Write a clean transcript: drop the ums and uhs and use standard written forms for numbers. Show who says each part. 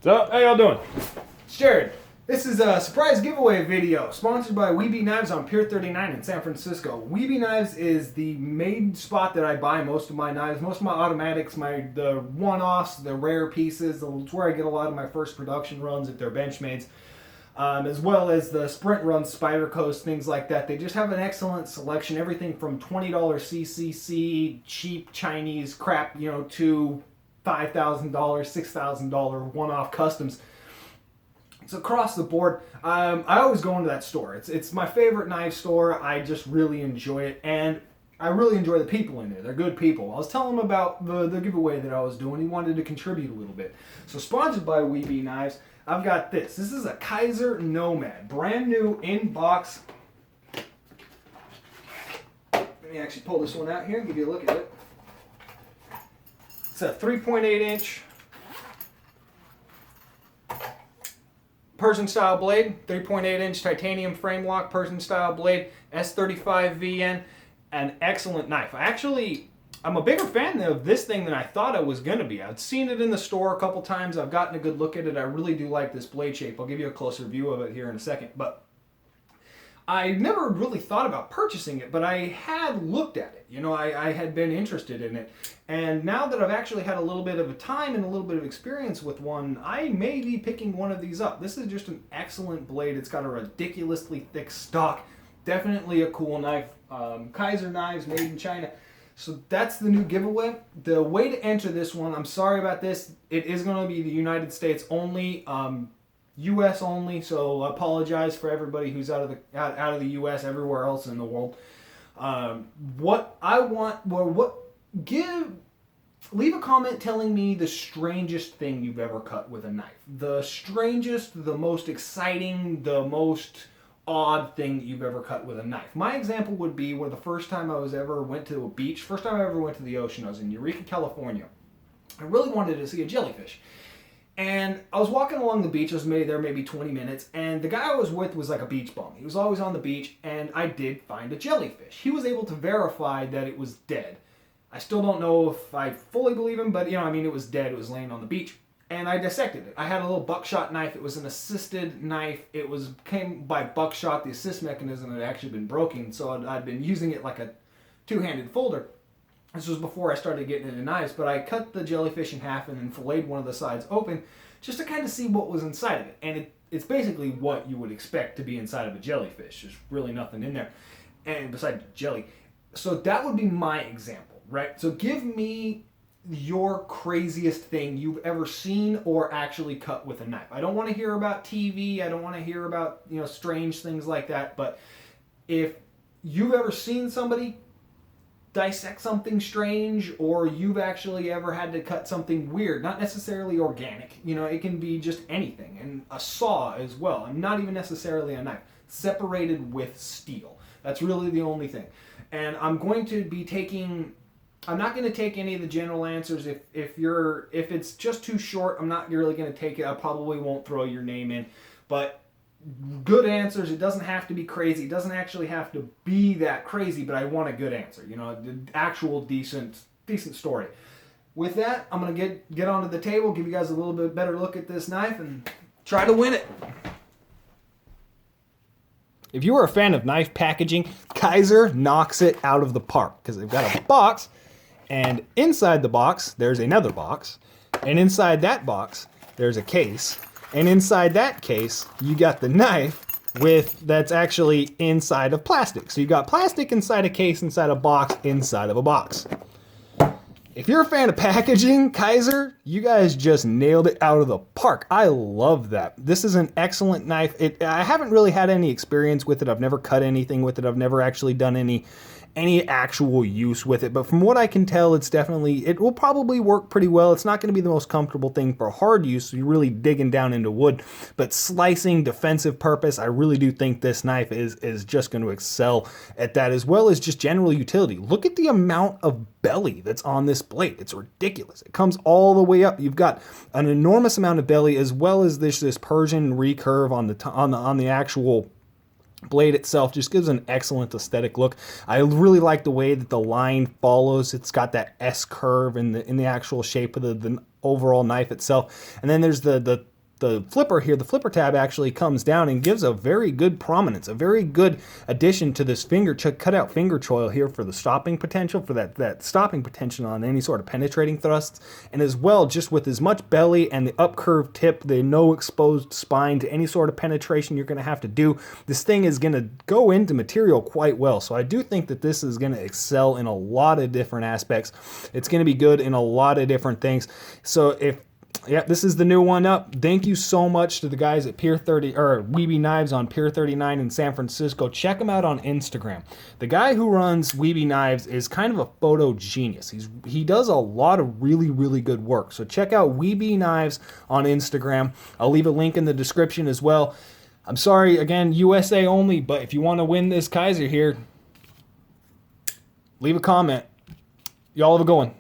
Speaker 1: So, how y'all doing?
Speaker 2: It's Jared. This is a surprise giveaway video sponsored by Weeby Knives on Pier 39 in San Francisco. Weeby Knives is the main spot that I buy most of my knives, most of my automatics, the one-offs, the rare pieces. It's where I get a lot of my first production runs if they're Benchmades, as well as the sprint runs, Spider Coast, things like that. They just have an excellent selection, everything from $20 CCC, cheap Chinese crap, to $5,000, $6,000 one-off customs. It's across the board. I always go into that store. It's my favorite knife store. I just really enjoy it, and I really enjoy the people in there. They're good people. I was telling him about the giveaway that I was doing. He wanted to contribute a little bit. So sponsored by Weeby Knives, I've got this. This is a Kaiser Nomad, brand new in box. Let me actually pull this one out here and give you a look at it. It's a 3.8 inch Persian style blade, 3.8 inch titanium frame lock Persian style blade, S35 VN, an excellent knife. I'm a bigger fan of this thing than I thought I was going to be. I've seen it in the store a couple times. I've gotten a good look at it. I really do like this blade shape. I'll give you a closer view of it here in a second. But I never really thought about purchasing it, but I had looked at it. I had been interested in it. And now that I've actually had a little bit of a time and a little bit of experience with one, I may be picking one of these up. This is just an excellent blade. It's got a ridiculously thick stock. Definitely a cool knife. Kaiser knives made in China. So that's the new giveaway. The way to enter this one, I'm sorry about this. It is going to be the United States only. U.S. only, so I apologize for everybody who's out of the U.S. everywhere else in the world. Leave a comment telling me the strangest thing you've ever cut with a knife. The strangest, the most exciting, the most odd thing that you've ever cut with a knife. My example would be where the first time I ever went to a beach, first time I ever went to the ocean, I was in Eureka, California. I really wanted to see a jellyfish. And I was walking along the beach. I was maybe 20 minutes, and the guy I was with was like a beach bum. He was always on the beach, and I did find a jellyfish. He was able to verify that it was dead. I still don't know if I fully believe him, but it was dead. It was laying on the beach, and I dissected it. I had a little buckshot knife. It was an assisted knife. Came by buckshot. The assist mechanism had actually been broken, so I'd been using it like a two-handed folder. This was before I started getting into knives, but I cut the jellyfish in half and then filleted one of the sides open just to kind of see what was inside of it. And it's basically what you would expect to be inside of a jellyfish. There's really nothing in there, and besides jelly. So that would be my example, right? So give me your craziest thing you've ever seen or actually cut with a knife. I don't want to hear about TV. I don't want to hear about strange things like that. But if you've ever seen somebody dissect something strange, or you've actually ever had to cut something weird, not necessarily organic, it can be just anything, and a saw as well, and not even necessarily a knife, separated with steel. That's really the only thing. And I'm not going to take any of the general answers. If it's just too short, I'm not really going to take it. I probably won't throw your name in, but good answers. It doesn't have to be crazy. It doesn't actually have to be that crazy, but I want a good answer. The actual decent story. With that, I'm gonna get onto the table, give you guys a little bit better look at this knife, and try to win it.
Speaker 1: If you are a fan of knife packaging, Kaiser knocks it out of the park because they've got a box, and inside the box there's another box, and inside that box there's a case. And inside that case, you got the knife that's actually inside of plastic. So you've got plastic inside a case, inside a box, inside of a box. If you're a fan of packaging, Kaiser, you guys just nailed it out of the park. I love that. This is an excellent knife. I haven't really had any experience with it. I've never cut anything with it. I've never actually done any actual use with it, but from what I can tell, it will probably work pretty well. It's not going to be the most comfortable thing for hard use, so you're really digging down into wood, but slicing, defensive purpose, I really do think this knife is just going to excel at that, as well as just general utility. Look at the amount of belly that's on this blade. It's ridiculous. It comes all the way up. You've got an enormous amount of belly, as well as this Persian recurve on the actual blade itself. Just gives an excellent aesthetic look. I really like the way that the line follows. It's got that S curve in the actual shape of overall knife itself. And then there's the flipper here. The flipper tab actually comes down and gives a very good prominence, a very good addition to this cutout finger choil here for the stopping potential, for that stopping potential on any sort of penetrating thrusts, and as well just with as much belly and the up curved tip, the no exposed spine to any sort of penetration you're going to have to do. This thing is going to go into material quite well. So I do think that this is going to excel in a lot of different aspects. It's going to be good in a lot of different things. So yeah, this is the new one up. Thank you so much to the guys at Pier 30 or Weeby Knives on Pier 39 in San Francisco. Check them out on Instagram. The guy who runs Weeby Knives is kind of a photo genius. He does a lot of really, really good work. So check out Weeby Knives on Instagram. I'll leave a link in the description as well. I'm sorry, again, USA only, but if you want to win this Kaiser here, leave a comment. Y'all have a good one.